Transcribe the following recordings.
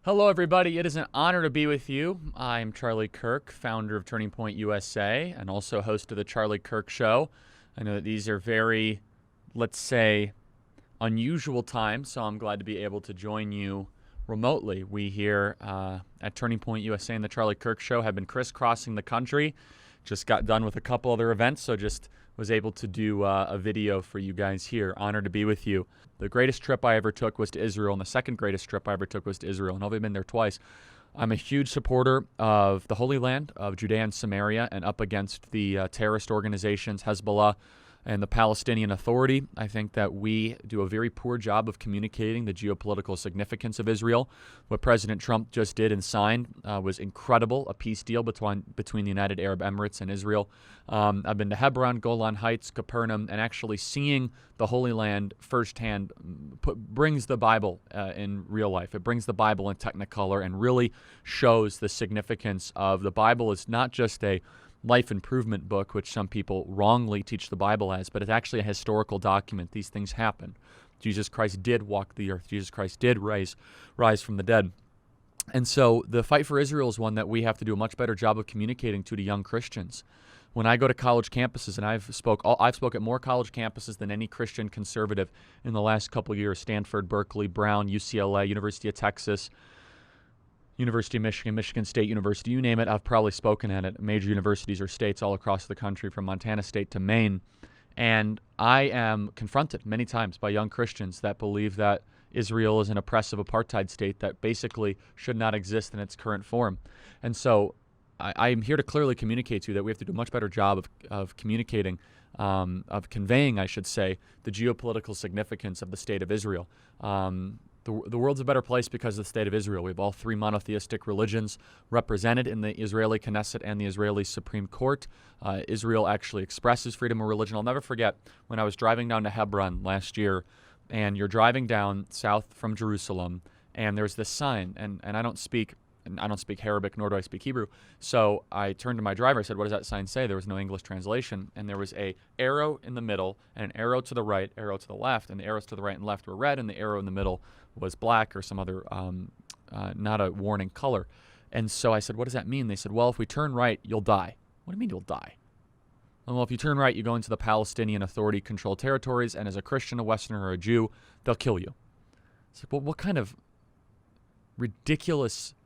Hello, everybody. It is an honor to be with you. I'm Charlie Kirk, founder of Turning Point USA, and also host of the Charlie Kirk Show. I know that these are very, let's say, unusual times, so I'm glad to be able to join you remotely. We here at Turning Point USA and the Charlie Kirk Show have been crisscrossing the country. Just got done with a couple other events, so just was able to do a video for you guys here. Honored to be with you. The greatest trip I ever took was to Israel, and the second greatest trip I ever took was to Israel, and I've only been there twice. I'm a huge supporter of the Holy Land, of Judea and Samaria, and up against the terrorist organizations, Hezbollah, and the Palestinian Authority. I think that we do a very poor job of communicating the geopolitical significance of Israel. What President Trump just did and signed was incredible, a peace deal between the United Arab Emirates and Israel. I've been to Hebron, Golan Heights, Capernaum, and actually seeing the Holy Land firsthand brings the Bible in real life. It brings the Bible in Technicolor and really shows the significance of the Bible. It's not just a life improvement book, which some people wrongly teach the Bible as, but it's actually a historical document. These things happen. Jesus Christ did walk the earth. Jesus Christ did rise from the dead. And so the fight for Israel is one that we have to do a much better job of communicating to the young Christians. When I go to college campuses, and I've spoke at more college campuses than any Christian conservative in the last couple of years: Stanford, Berkeley, Brown, UCLA, University of Texas, University of Michigan, Michigan State University, you name it, I've probably spoken at major universities or states all across the country, from Montana State to Maine. And I am confronted many times by young Christians that believe that Israel is an oppressive apartheid state that basically should not exist in its current form. And so I am here to clearly communicate to you that we have to do a much better job of communicating, of conveying, I should say, the geopolitical significance of the state of Israel. The world's a better place because of the state of Israel. We have all three monotheistic religions represented in the Israeli Knesset and the Israeli Supreme Court. Israel actually expresses freedom of religion. I'll never forget when I was driving down to Hebron last year, and you're driving down south from Jerusalem, and there's this sign, and I don't speak Arabic, nor do I speak Hebrew. So I turned to my driver. I said, "What does that sign say?" There was no English translation, and there was a arrow in the middle, and an arrow to the right, arrow to the left, and the arrows to the right and left were red, and the arrow in the middle was black or some other, not a warning color. And so I said, "What does that mean?" They said, "Well, if we turn right, you'll die." What do you mean you'll die? Well, if you turn right, you go into the Palestinian Authority-controlled territories, and as a Christian, a Westerner, or a Jew, they'll kill you. It's like, well, what kind of ridiculous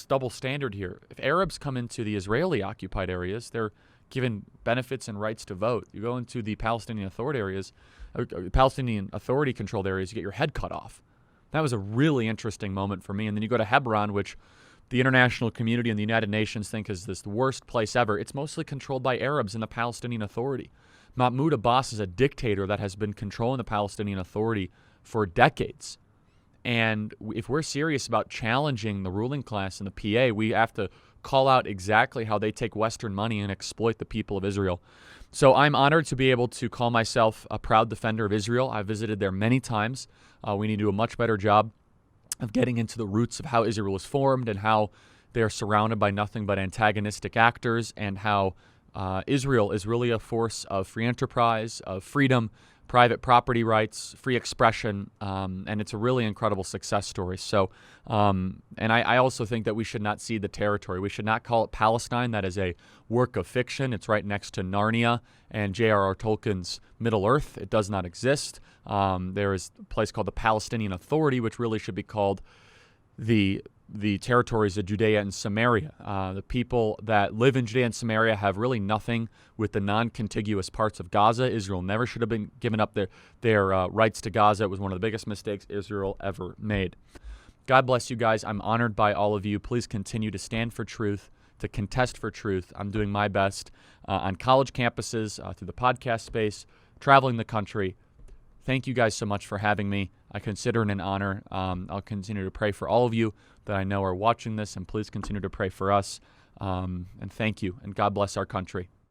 double standard here? If Arabs come into the Israeli-occupied areas, they're given benefits and rights to vote. You go into the Palestinian Authority-controlled areas, you get your head cut off. That was a really interesting moment for me. And then you go to Hebron, which the international community and the United Nations think is the worst place ever. It's mostly controlled by Arabs and the Palestinian Authority. Mahmoud Abbas is a dictator that has been controlling the Palestinian Authority for decades. And if we're serious about challenging the ruling class in the PA, we have to call out exactly how they take Western money and exploit the people of Israel. So I'm honored to be able to call myself a proud defender of Israel. I've visited there many times. We need to do a much better job of getting into the roots of how Israel was formed and how they are surrounded by nothing but antagonistic actors, and how Israel is really a force of free enterprise, of freedom, private property rights, free expression, and it's a really incredible success story. So, and I also think that we should not cede the territory. We should not call it Palestine. That is a work of fiction. It's right next to Narnia and J.R.R. Tolkien's Middle-earth. It does not exist. There is a place called the Palestinian Authority, which really should be called the territories of Judea and Samaria. The people that live in Judea and Samaria have really nothing with the non-contiguous parts of Gaza. Israel never should have been given up their rights to Gaza. It was one of the biggest mistakes Israel ever made. God bless you guys. I'm honored by all of you. Please continue to stand for truth, to contest for truth. I'm doing my best on college campuses, through the podcast space, traveling the country. Thank you guys so much for having me. I consider it an honor. I'll continue to pray for all of you that I know are watching this, and please continue to pray for us. And thank you, and God bless our country.